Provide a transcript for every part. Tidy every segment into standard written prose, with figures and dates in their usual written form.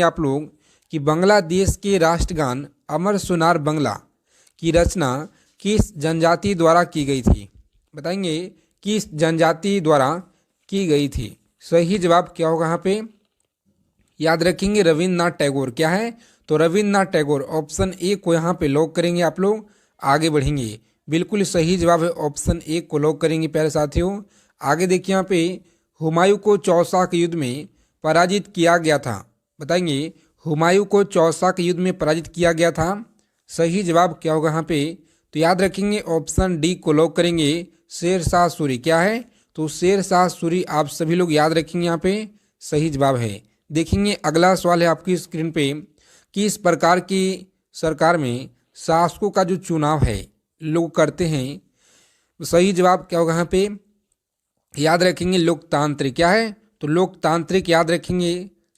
आप लोग कि बांग्लादेश के राष्ट्रगान अमर सोनार बांग्ला की रचना किस जनजाति द्वारा की गई थी? बताएंगे किस जनजाति द्वारा की गई थी। सही जवाब क्या होगा यहाँ पे? याद रखेंगे रविन्द्रनाथ टैगोर। क्या है? तो रविन्द्रनाथ टैगोर। ऑप्शन ए को यहाँ पे लॉक करेंगे आप लोग, आगे बढ़ेंगे। बिल्कुल सही जवाब है, ऑप्शन ए को लॉक करेंगे प्यारे साथियों। आगे देखिए यहाँ पे हुमायूं को चौसा के युद्ध में पराजित किया गया था। बताएंगे हुमायूं को चौसा के युद्ध में पराजित किया गया था। सही जवाब क्या होगा यहाँ पे? तो याद रखेंगे ऑप्शन डी को लॉक करेंगे, शेरशाह सूरी। क्या है? तो शेरशाह सूरी आप सभी लोग याद रखेंगे, यहाँ पे सही जवाब है। देखेंगे अगला सवाल है आपकी स्क्रीन पे, किस प्रकार की सरकार में शासकों का जो चुनाव है लोग करते हैं? सही जवाब क्या होगा यहाँ पे? याद रखेंगे लोकतांत्रिक। क्या है? तो लोकतांत्रिक याद रखेंगे,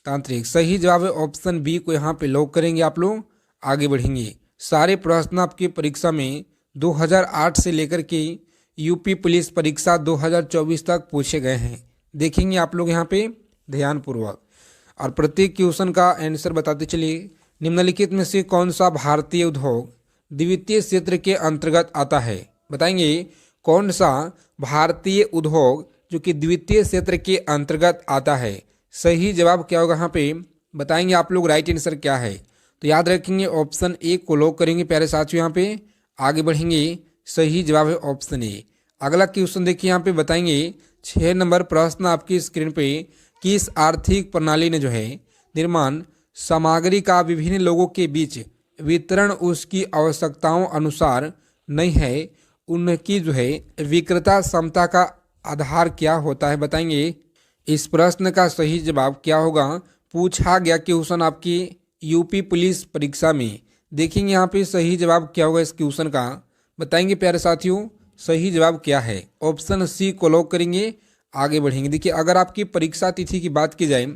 तांत्रिक। सही जवाब है ऑप्शन बी को यहाँ पे लॉक करेंगे आप लोग, आगे बढ़ेंगे। सारे प्रश्न आपकी परीक्षा में 2008 से लेकर के यूपी पुलिस परीक्षा 2024 तक पूछे गए हैं। देखेंगे आप लोग यहाँ पे ध्यानपूर्वक, और प्रत्येक क्वेश्चन का आंसर बताते चलिए। निम्नलिखित में से कौन सा भारतीय उद्योग द्वितीय क्षेत्र के अंतर्गत आता है? बताएंगे कौन सा भारतीय उद्योग जो कि द्वितीय क्षेत्र के अंतर्गत आता है? सही जवाब क्या होगा यहाँ पे? बताएंगे आप लोग राइट आंसर क्या है। तो याद रखेंगे ऑप्शन ए को लॉक करेंगे प्यारे साथियों, यहाँ पे आगे बढ़ेंगे। सही जवाब है ऑप्शन ए। अगला क्वेश्चन देखिए यहाँ पे, बताएंगे 6 नंबर प्रश्न आपकी स्क्रीन पे, किस आर्थिक प्रणाली ने जो है निर्माण सामग्री का विभिन्न लोगों के बीच वितरण उसकी आवश्यकताओं अनुसार नहीं है, उनकी जो है विक्रेता क्षमता का आधार क्या होता है? बताएंगे इस प्रश्न का सही जवाब क्या होगा? पूछा गया क्वेश्चन आपकी यूपी पुलिस परीक्षा में। देखेंगे यहाँ पे सही जवाब क्या होगा इस क्वेश्चन का, बताएंगे प्यारे साथियों। सही जवाब क्या है? ऑप्शन सी को लॉक करेंगे, आगे बढ़ेंगे। देखिए अगर आपकी परीक्षा तिथि की बात की जाए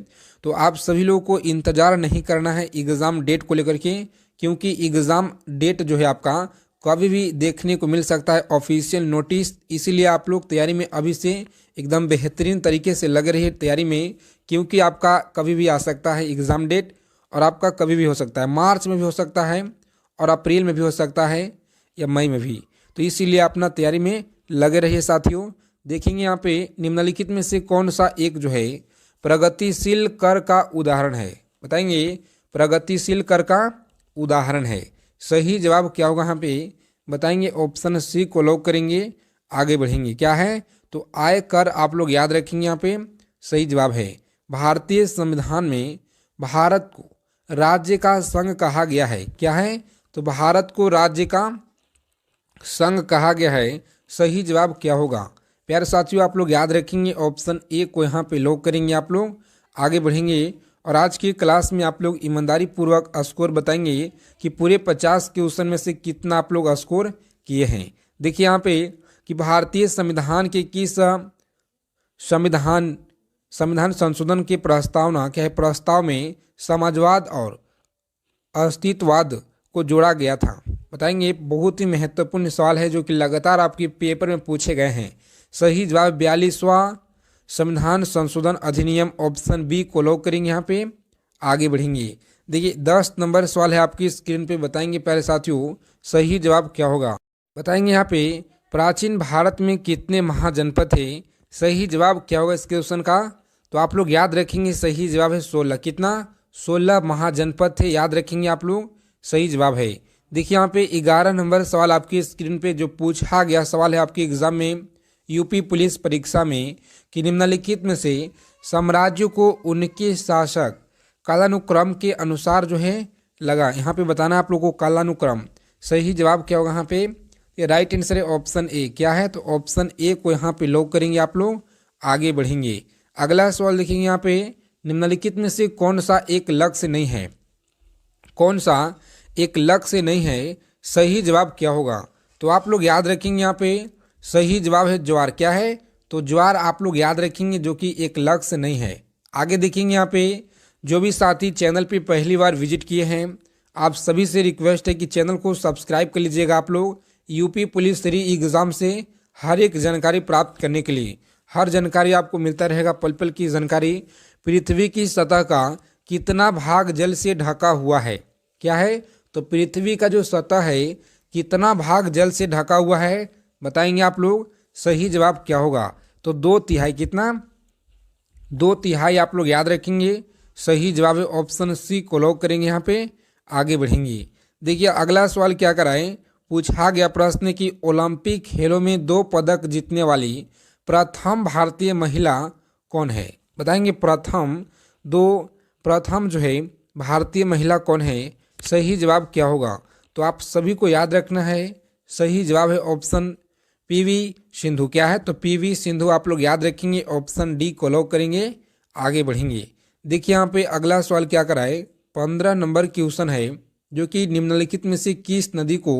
तो आप सभी लोगों को इंतजार नहीं करना है एग्ज़ाम डेट को लेकर के, क्योंकि एग्ज़ाम डेट जो है आपका कभी भी देखने को मिल सकता है, ऑफिशियल नोटिस। इसीलिए आप लोग तैयारी में अभी से एकदम बेहतरीन तरीके से लगे रहिए तैयारी में, क्योंकि आपका कभी भी आ सकता है एग्ज़ाम डेट, और आपका कभी भी हो सकता है, मार्च में भी हो सकता है और अप्रैल में भी हो सकता है या मई में भी। तो इसीलिए अपना तैयारी में लगे रहिए साथियों। देखेंगे यहाँ पे निम्नलिखित में से कौन सा एक जो है प्रगतिशील कर का उदाहरण है? बताएंगे प्रगतिशील कर का उदाहरण है। सही जवाब क्या होगा यहाँ पे? बताएंगे ऑप्शन सी को लॉक करेंगे, आगे बढ़ेंगे। क्या है? तो आय कर आप लोग याद रखेंगे, यहाँ पे सही जवाब है। भारतीय संविधान में भारत को राज्य का संघ कहा गया है। क्या है? तो भारत को राज्य का संघ कहा गया है। सही जवाब क्या होगा प्यारे साथियों? आप लोग याद रखेंगे ऑप्शन ए को यहाँ पे लॉक करेंगे आप लोग, आगे बढ़ेंगे। और आज की क्लास में आप लोग ईमानदारी पूर्वक स्कोर बताएंगे कि पूरे 50 क्वेश्चन में से कितना आप लोग स्कोर किए हैं। देखिए यहाँ पे कि भारतीय संविधान के किस संविधान संशोधन के प्रस्तावना क्या है? प्रस्ताव में समाजवाद और अस्तित्ववाद को जोड़ा गया था। बताएंगे बहुत ही महत्वपूर्ण सवाल है जो कि लगातार आपके पेपर में पूछे गए हैं। सही जवाब 42वां संविधान संशोधन अधिनियम, ऑप्शन बी को लॉक करेंगे, यहाँ पे आगे बढ़ेंगे। देखिए 10 नंबर सवाल है आपकी स्क्रीन पे, बताएंगे प्यारे साथियों सही जवाब क्या होगा। बताएंगे यहाँ पे प्राचीन भारत में कितने महाजनपद थे? सही जवाब क्या होगा इस क्वेश्चन का? तो आप लोग याद रखेंगे सही जवाब है 16। कितना? 16 महाजनपद थे, याद रखेंगे आप लोग, सही जवाब है। देखिए यहाँ पे 11 नंबर सवाल आपकी स्क्रीन पे जो पूछा गया सवाल है आपके एग्जाम में यूपी पुलिस परीक्षा में कि निम्नलिखित में से साम्राज्यों को उनके शासक कालानुक्रम के अनुसार जो है लगा। यहाँ पे बताना आप लोगों को कालानुक्रम। सही जवाब क्या होगा यहाँ पे? ये राइट आंसर है ऑप्शन ए। क्या है? तो ऑप्शन ए को यहाँ पे लॉक करेंगे आप लोग, आगे बढ़ेंगे। अगला सवाल देखेंगे यहाँ पे, निम्नलिखित में से कौन सा एक लक्ष्य नहीं है? कौन सा एक लक्ष्य नहीं है? सही जवाब क्या होगा? तो आप लोग याद रखेंगे यहाँ पे सही जवाब है ज्वार। क्या है? तो ज्वार आप लोग याद रखेंगे जो कि एक लक्ष्य नहीं है। आगे देखेंगे यहाँ पे जो भी साथी चैनल पे पहली बार विजिट किए हैं आप सभी से रिक्वेस्ट है कि चैनल को सब्सक्राइब कर लीजिएगा। आप लोग यूपी पुलिस 3 एग्ज़ाम से हर एक जानकारी प्राप्त करने के लिए, हर जानकारी आपको मिलता रहेगा, पल पल की जानकारी। पृथ्वी की सतह का कितना भाग जल से ढका हुआ है? क्या है? तो पृथ्वी का जो सतह है कितना भाग जल से ढका हुआ है? बताएंगे आप लोग। सही जवाब क्या होगा? तो 2/3। कितना? 2/3 आप लोग याद रखेंगे। सही जवाब है ऑप्शन सी को लॉक करेंगे। यहाँ पे आगे बढ़ेंगे। देखिए अगला सवाल क्या कराएं, पूछा गया प्रश्न कि ओलंपिक खेलों में 2 पदक जीतने वाली प्रथम भारतीय महिला कौन है? बताएंगे प्रथम जो है भारतीय महिला कौन है? सही जवाब क्या होगा? तो आप सभी को याद रखना है। सही जवाब है ऑप्शन पीवी सिंधु। क्या है? तो पीवी सिंधु आप लोग याद रखेंगे। ऑप्शन डी को लॉक करेंगे। आगे बढ़ेंगे। देखिए यहाँ पे अगला सवाल क्या कराए, 15 नंबर क्वेश्चन है जो कि निम्नलिखित में से किस नदी को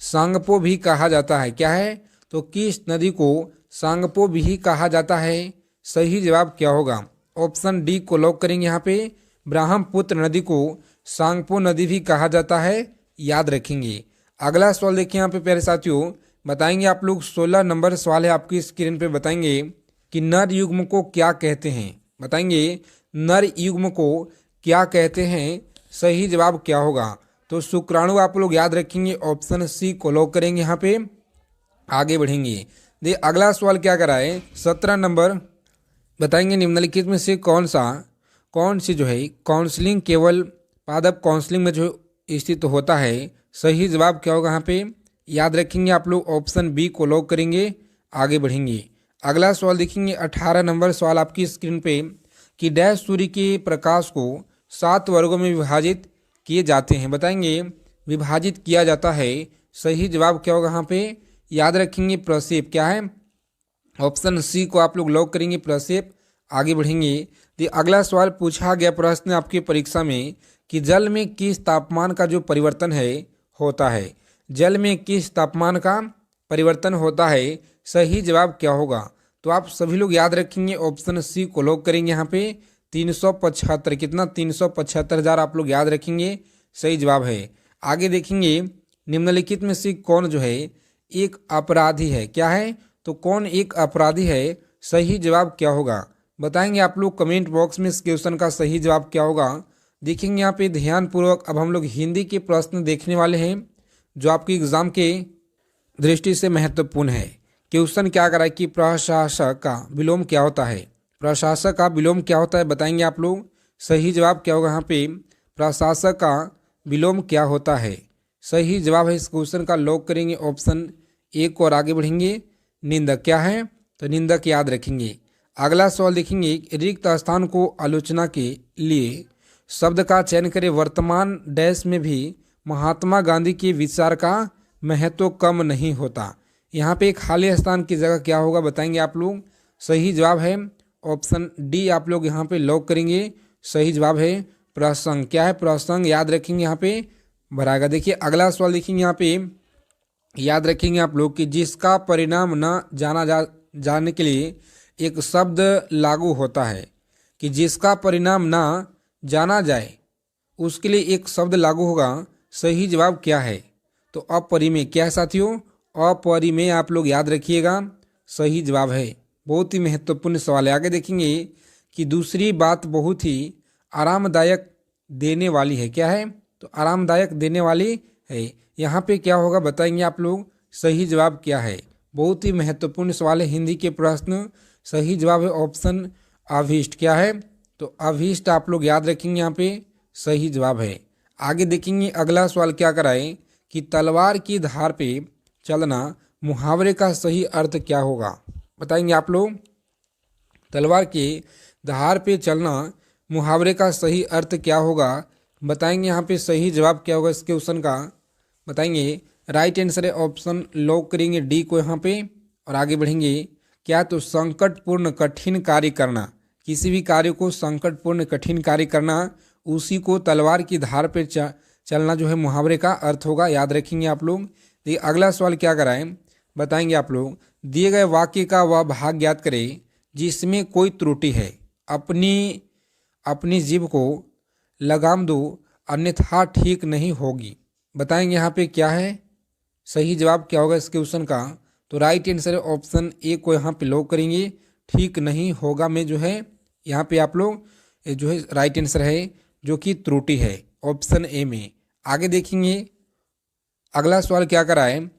सांगपो भी कहा जाता है? क्या है? तो किस नदी को सांगपो भी कहा जाता है? सही जवाब क्या होगा? ऑप्शन डी को लॉक करेंगे। यहाँ पे ब्रह्मपुत्र नदी को सांगपो नदी भी कहा जाता है, याद रखेंगे। अगला सवाल देखिए यहाँ पे प्यारे साथियों, बताएंगे आप लोग 16 नंबर सवाल है आपकी स्क्रीन पे। बताएंगे कि नर युग्म को क्या कहते हैं? बताएंगे नर युग्म को क्या कहते हैं? सही जवाब क्या होगा? तो शुक्राणु आप लोग याद रखेंगे। ऑप्शन सी को लॉक करेंगे। यहाँ पे आगे बढ़ेंगे। देखिए अगला सवाल क्या कराए, 17 नंबर। बताएंगे निम्नलिखित में से कौन सी जो है काउंसलिंग केवल पादप काउंसलिंग में जो स्थित होता है? सही जवाब क्या होगा? यहाँ पे याद रखेंगे आप लोग। ऑप्शन बी को लॉक करेंगे। आगे बढ़ेंगे। अगला सवाल देखेंगे 18 नंबर सवाल आपकी स्क्रीन पे कि डैश सूर्य के प्रकाश को 7 वर्गों में विभाजित किए जाते हैं? बताएंगे विभाजित किया जाता है। सही जवाब क्या होगा? यहाँ पे याद रखेंगे प्रक्षेप। क्या है? ऑप्शन सी को आप लोग लॉक करेंगे, प्रक्षेप। आगे बढ़ेंगे। तो अगला सवाल पूछा गया प्रश्न आपकी परीक्षा में कि जल में किस तापमान का जो परिवर्तन है होता है? जल में किस तापमान का परिवर्तन होता है? सही जवाब क्या होगा? तो आप सभी लोग याद रखेंगे। ऑप्शन सी को लॉक करेंगे। यहाँ पे 375। कितना? 375,000 आप लोग याद रखेंगे। सही जवाब है। आगे देखेंगे निम्नलिखित में से कौन जो है एक अपराधी है? क्या है? तो कौन एक अपराधी है? सही जवाब क्या होगा? बताएंगे आप लोग कमेंट बॉक्स में। इस क्वेश्चन का सही जवाब क्या होगा? देखेंगे यहाँ पे ध्यान पूर्वक। अब हम लोग हिंदी के प्रश्न देखने वाले हैं जो आपकी एग्जाम के दृष्टि से महत्वपूर्ण है। क्वेश्चन क्या करा है कि प्रशासक का विलोम क्या होता है? प्रशासक का विलोम क्या होता है? बताएंगे आप लोग। सही जवाब क्या होगा? यहाँ पे प्रशासक का विलोम क्या होता है? सही जवाब है इस क्वेश्चन का लॉक करेंगे। ऑप्शन ए को। और आगे बढ़ेंगे। निंदक। क्या है? तो निंदक याद रखेंगे। अगला सवाल देखेंगे रिक्त स्थान को आलोचना के लिए शब्द का चयन करें। वर्तमान डैश में भी महात्मा गांधी के विचार का महत्व कम नहीं होता। यहाँ पे खाली स्थान की जगह क्या होगा? बताएंगे आप लोग। सही जवाब है ऑप्शन डी आप लोग यहाँ पे लॉक करेंगे। सही जवाब है प्रसंग। क्या है? प्रसंग याद रखेंगे। यहाँ पे भराएगा। देखिए अगला सवाल देखेंगे। यहाँ पे याद रखेंगे आप लोग कि जिसका परिणाम न जाने के लिए एक शब्द लागू होता है। कि जिसका परिणाम ना जाना जाए उसके लिए एक शब्द लागू होगा। सही जवाब क्या है? तो अपरिमेय। क्या है साथियों? अपरिमेय आप लोग याद रखिएगा। सही जवाब है। बहुत ही महत्वपूर्ण सवाल है। आगे देखेंगे कि दूसरी बात बहुत ही आरामदायक देने वाली है। क्या है? तो आरामदायक देने वाली है। यहाँ पे क्या होगा? बताएंगे आप लोग। सही जवाब क्या है? बहुत ही महत्वपूर्ण सवाल है हिंदी के प्रश्न। सही जवाब है ऑप्शन अभीष्ट। क्या है? तो अभीष्ट आप लोग याद रखेंगे। यहाँ पे सही जवाब है। आगे देखेंगे अगला सवाल क्या कराए कि तलवार की धार पे चलना मुहावरे का सही अर्थ क्या होगा? बताएंगे आप लोग। तलवार के धार पे चलना मुहावरे का सही अर्थ क्या होगा? बताएंगे। यहाँ पे सही जवाब क्या होगा इस क्वेश्चन का? बताएंगे राइट आंसर है ऑप्शन लॉक करेंगे डी को यहाँ पे। और आगे बढ़ेंगे। क्या? तो संकटपूर्ण कठिन कार्य करना। किसी भी कार्य को संकटपूर्ण कठिन कार्य करना, उसी को तलवार की धार पे चलना जो है मुहावरे का अर्थ होगा। याद रखेंगे आप लोग। देखिए अगला सवाल क्या कराएं? बताएंगे आप लोग। दिए गए वाक्य का वह भाग ज्ञात करें जिसमें कोई त्रुटि है। अपनी जीभ को लगाम दो अन्यथा ठीक नहीं होगी। बताएंगे यहाँ पे क्या है? सही जवाब क्या होगा इस क्वेश्चन का? तो राइट आंसर है ऑप्शन ए को यहाँ पे लॉक करेंगे। ठीक नहीं होगा में जो है यहाँ पे आप लोग ये जो है राइट आंसर है, जो कि त्रुटि है ऑप्शन ए में। आगे देखेंगे अगला सवाल क्या करा है।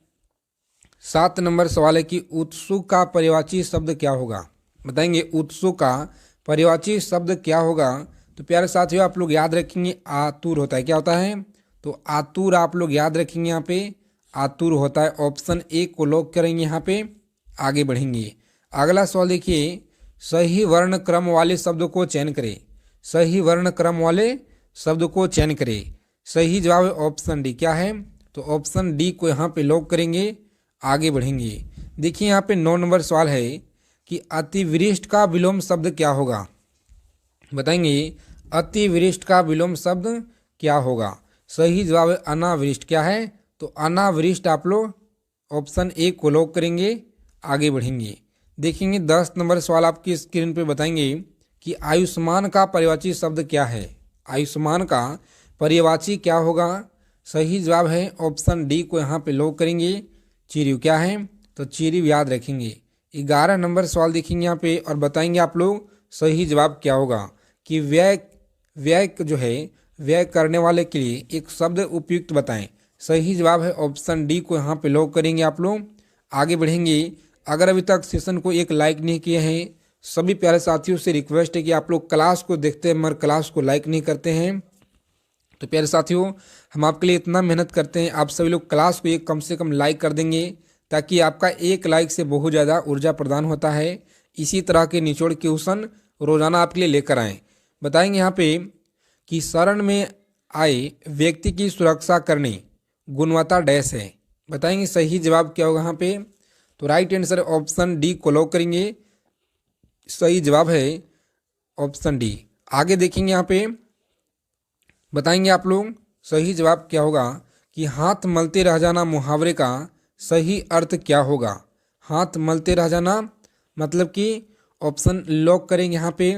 7 नंबर सवाल है कि उत्सुक का पर्यायवाची शब्द क्या होगा। बताएंगे उत्सुक का पर्यायवाची शब्द क्या होगा। तो प्यारे साथियों आप लोग याद रखेंगे आतुर होता है। क्या होता है? तो आतुर आप लोग याद रखेंगे, यहाँ पे आतुर होता है। ऑप्शन ए को लॉक करेंगे, यहाँ पे आगे बढ़ेंगे। अगला सवाल देखिए, सही वर्ण क्रम वाले शब्द को चयन करें। सही वर्ण क्रम वाले शब्द को चयन करें। सही जवाब है ऑप्शन डी। क्या है? तो ऑप्शन डी को यहाँ पे लॉक करेंगे, आगे बढ़ेंगे। देखिए यहाँ पे 9 नंबर सवाल है कि अतिवृष्टि का विलोम शब्द क्या होगा। बताएंगे अतिवृष्टि का विलोम शब्द क्या होगा। सही जवाब है अनावृष्टि। क्या है? तो अनावृष्टि आप लोग ऑप्शन ए को लॉक करेंगे, आगे बढ़ेंगे। देखेंगे 10 नंबर सवाल आपकी स्क्रीन पे बताएंगे कि आयुष्मान का पर्यायवाची शब्द क्या है। आयुष्मान का पर्यायवाची क्या होगा। सही जवाब है ऑप्शन डी को यहाँ पे लॉक करेंगे, चिरयू। क्या है? तो चिरयू याद रखेंगे। 11 नंबर सवाल देखेंगे यहाँ पे और बताएंगे आप लोग सही जवाब क्या होगा कि व्यय व्यय जो है व्यय करने वाले के लिए एक शब्द उपयुक्त बताएं। सही जवाब है ऑप्शन डी को यहाँ पे लॉक करेंगे आप लोग, आगे बढ़ेंगे। अगर अभी तक सेशन को एक लाइक नहीं किए हैं, सभी प्यारे साथियों से रिक्वेस्ट है कि आप लोग क्लास को देखते हैं मगर क्लास को लाइक नहीं करते हैं। तो प्यारे साथियों हम आपके लिए इतना मेहनत करते हैं, आप सभी लोग क्लास को एक कम से कम लाइक कर देंगे, ताकि आपका एक लाइक से बहुत ज़्यादा ऊर्जा प्रदान होता है। इसी तरह के निचोड़ क्वेश्चन रोजाना आपके लिए लेकर आएँ। बताएंगे यहाँ पे कि शरण में आए व्यक्ति की सुरक्षा करने गुणवत्ता डैश है। बताएंगे सही जवाब क्या होगा यहाँ पे। तो राइट आंसर ऑप्शन डी को लॉक करेंगे, सही जवाब है ऑप्शन डी। आगे देखेंगे यहाँ पे बताएंगे आप लोग सही जवाब क्या होगा कि हाथ मलते रह जाना मुहावरे का सही अर्थ क्या होगा। हाथ मलते रह जाना मतलब कि ऑप्शन लॉक करेंगे यहाँ पे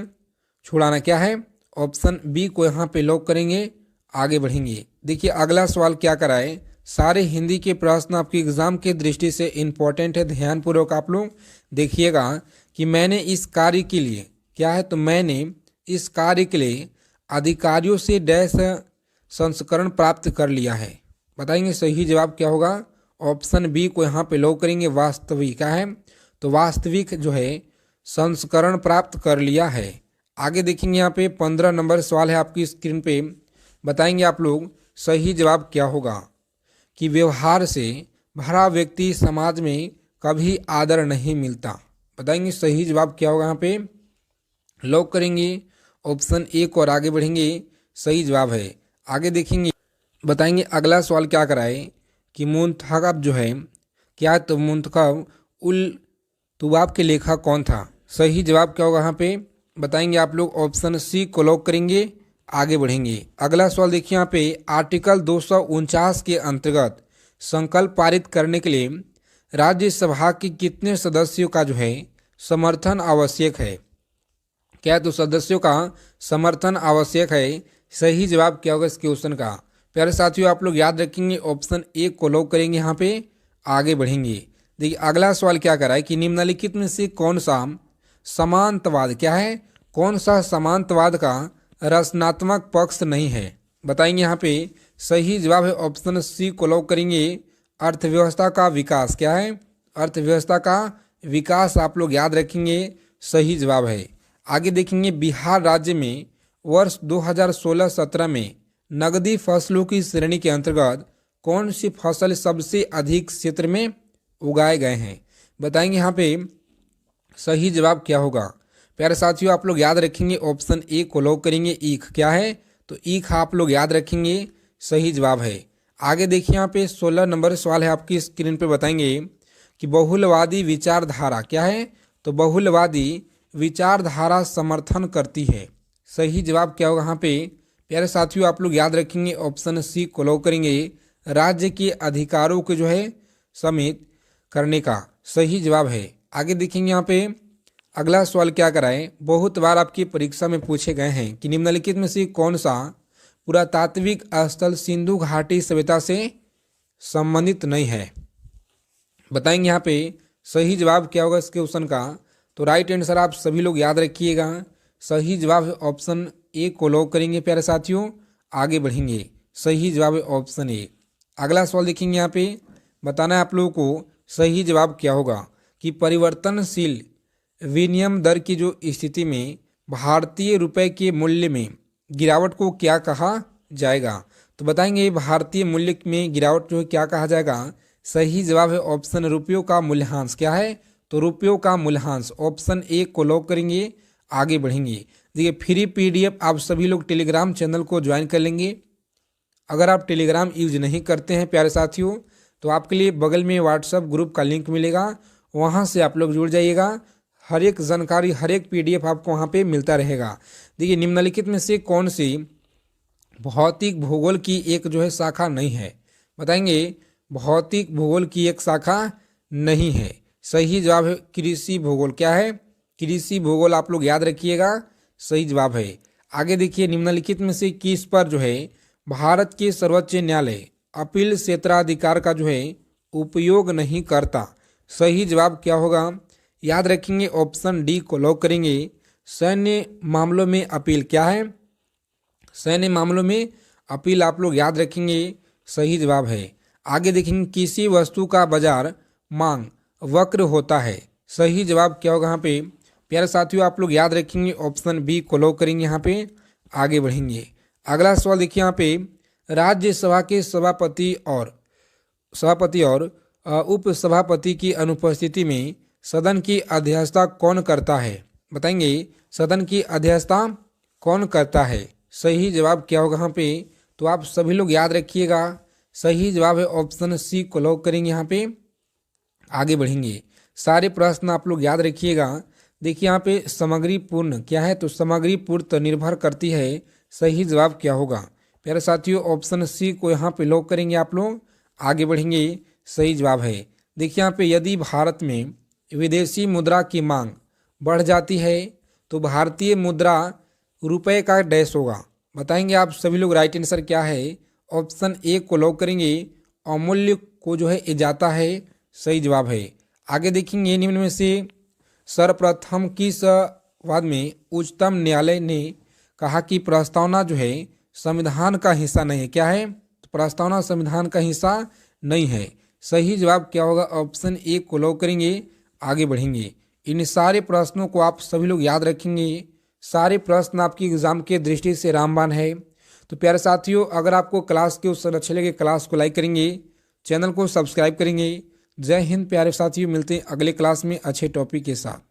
छुड़ाना। क्या है? ऑप्शन बी को यहाँ पे लॉक करेंगे, आगे बढ़ेंगे। देखिए अगला सवाल क्या कराए। सारे हिंदी के प्रश्न आपकी एग्जाम के दृष्टि से इम्पोर्टेंट है, ध्यानपूर्वक आप लोग देखिएगा कि मैंने इस कार्य के लिए क्या है। तो मैंने इस कार्य के लिए अधिकारियों से डैश संस्करण प्राप्त कर लिया है। बताएंगे सही जवाब क्या होगा। ऑप्शन बी को यहाँ पे लॉक करेंगे, वास्तविक। क्या है? तो वास्तविक जो है संस्करण प्राप्त कर लिया है। आगे देखेंगे यहाँ पे 15 नंबर सवाल है आपकी स्क्रीन पे। बताएंगे आप लोग सही जवाब क्या होगा कि व्यवहार से भरा व्यक्ति समाज में कभी आदर नहीं मिलता। बताएंगे सही जवाब क्या होगा, यहाँ पे लॉक करेंगे ऑप्शन ए को और आगे बढ़ेंगे, सही जवाब है। आगे देखेंगे बताएंगे अगला सवाल क्या कराए कि मुंतखब जो है क्या है। तो मुंतखब उल तुबाब के लेखक कौन था। सही जवाब क्या होगा यहाँ पे। बताएंगे आप लोग ऑप्शन सी को लॉक करेंगे, आगे बढ़ेंगे। अगला सवाल देखिए यहाँ पे आर्टिकल 249 के अंतर्गत संकल्प पारित करने के लिए राज्यसभा के कितने सदस्यों का जो है समर्थन आवश्यक है। क्या? तो सदस्यों का समर्थन आवश्यक है। सही जवाब क्या होगा इस क्वेश्चन का। प्यारे साथियों आप लोग याद रखेंगे ऑप्शन ए को लॉक करेंगे, यहाँ पे आगे बढ़ेंगे। देखिए अगला सवाल क्या करा है कि निम्नलिखित में से कौन सा समानतवाद क्या है, कौन सा समानतवाद का रचनात्मक पक्ष नहीं है। बताएंगे यहाँ पे सही जवाब है ऑप्शन सी को लॉक करेंगे, अर्थव्यवस्था का विकास। क्या है? अर्थव्यवस्था का विकास आप लोग याद रखेंगे, सही जवाब है। आगे देखेंगे बिहार राज्य में वर्ष 2016-17 में नकदी फसलों की श्रेणी के अंतर्गत कौन सी फसल सबसे अधिक क्षेत्र में उगाए गए हैं। बताएंगे यहाँ पे सही जवाब क्या होगा। प्यारे साथियों आप लोग याद रखेंगे ऑप्शन ए को लॉक करेंगे, ईख। क्या है? तो ईख आप लोग याद रखेंगे, सही जवाब है। आगे देखिए यहाँ पे 16 नंबर सवाल है आपकी स्क्रीन पे। बताएंगे कि बहुलवादी विचारधारा क्या है। तो बहुलवादी विचारधारा समर्थन करती है। सही जवाब क्या होगा यहाँ पे। प्यारे साथियों आप लोग याद रखेंगे ऑप्शन सी को लॉक करेंगे, राज्य के अधिकारों को जो है समेत करने का सही जवाब है। आगे देखेंगे यहाँ पे अगला सवाल क्या कराए। बहुत बार आपकी परीक्षा में पूछे गए हैं कि निम्नलिखित में से कौन सा पुरातात्विक स्थल सिंधु घाटी सभ्यता से संबंधित नहीं है। बताएंगे यहाँ पे सही जवाब क्या होगा इस क्वेश्चन का। तो राइट आंसर आप सभी लोग याद रखिएगा, सही जवाब है ऑप्शन ए को लॉक करेंगे प्यारे साथियों, आगे बढ़ेंगे। सही जवाब है ऑप्शन ए। अगला सवाल देखेंगे, यहाँ पे बताना है आप लोगों को सही जवाब क्या होगा कि परिवर्तनशील विनिमय दर की जो स्थिति में भारतीय रुपए के मूल्य में गिरावट को क्या कहा जाएगा। तो बताएंगे भारतीय मूल्य में गिरावट जो है क्या कहा जाएगा। सही जवाब है ऑप्शन रुपयों का मूल्यह्रास। क्या है, तो रुपयों का मूल्यह्रास, ऑप्शन ए को लॉक करेंगे, आगे बढ़ेंगे। देखिए फ्री पीडीएफ आप सभी लोग टेलीग्राम चैनल को ज्वाइन कर लेंगे। अगर आप टेलीग्राम यूज नहीं करते हैं प्यारे साथियों, तो आपके लिए बगल में व्हाट्सएप ग्रुप का लिंक मिलेगा, वहाँ से आप लोग जुड़ जाइएगा। हर एक जानकारी, हर एक पीडीएफ आपको वहाँ पे मिलता रहेगा। देखिए निम्नलिखित में से कौन सी भौतिक भूगोल की एक जो है शाखा नहीं है। बताएंगे भौतिक भूगोल की एक शाखा नहीं है। सही जवाब है कृषि भूगोल। क्या है, कृषि भूगोल, आप लोग याद रखिएगा, सही जवाब है। आगे देखिए निम्नलिखित में से किस पर जो है भारत के सर्वोच्च न्यायालय अपील क्षेत्राधिकार का जो है उपयोग नहीं करता। सही जवाब क्या होगा, याद रखेंगे ऑप्शन डी को लॉक करेंगे। सैन्य मामलों में अपील। क्या है, सैन्य मामलों में अपील, आप लोग याद रखेंगे, सही जवाब है। आगे देखेंगे किसी वस्तु का बाजार मांग वक्र होता है। सही जवाब क्या होगा यहाँ पे प्यारे साथियों, आप लोग याद रखेंगे ऑप्शन बी को लॉक करेंगे, यहाँ पे आगे बढ़ेंगे। अगला सवाल देखिए यहाँ पे राज्यसभा के सभापति और उपसभापति की अनुपस्थिति में सदन की अध्यक्षता कौन करता है। बताएंगे सदन की अध्यक्षता कौन करता है। सही जवाब क्या होगा यहाँ पे, तो आप सभी लोग याद रखिएगा, सही जवाब है ऑप्शन सी को लॉक करेंगे, यहाँ पे आगे बढ़ेंगे। सारे प्रश्न आप लोग याद रखिएगा। देखिए यहाँ पे सामग्री पूर्ण क्या है, तो सामग्री पूर्ण निर्भर करती है। सही जवाब क्या होगा प्यारे साथियों, ऑप्शन सी को यहाँ पे लॉक करेंगे, आप लोग आगे बढ़ेंगे, सही जवाब है। देखिए यहाँ पे यदि भारत में विदेशी मुद्रा की मांग बढ़ जाती है तो भारतीय मुद्रा रुपए का डैश होगा। बताएंगे आप सभी लोग राइट आंसर क्या है, ऑप्शन ए को लॉक करेंगे, अमूल्य को जो है ये जाता है, सही जवाब है। आगे देखेंगे निम्न में से सर्वप्रथम किस वाद में उच्चतम न्यायालय ने कहा कि प्रस्तावना जो है संविधान का हिस्सा नहीं है। क्या है, तो प्रस्तावना संविधान का हिस्सा नहीं है। सही जवाब क्या होगा, ऑप्शन ए को लॉक करेंगे, आगे बढ़ेंगे। इन सारे प्रश्नों को आप सभी लोग याद रखेंगे, सारे प्रश्न आपकी एग्जाम के दृष्टि से रामबाण है। तो प्यारे साथियों, अगर आपको क्लास के उत्तर अच्छे लगे क्लास को लाइक करेंगे, चैनल को सब्सक्राइब करेंगे। जय हिंद प्यारे साथियों, मिलते हैं अगले क्लास में अच्छे टॉपिक के साथ।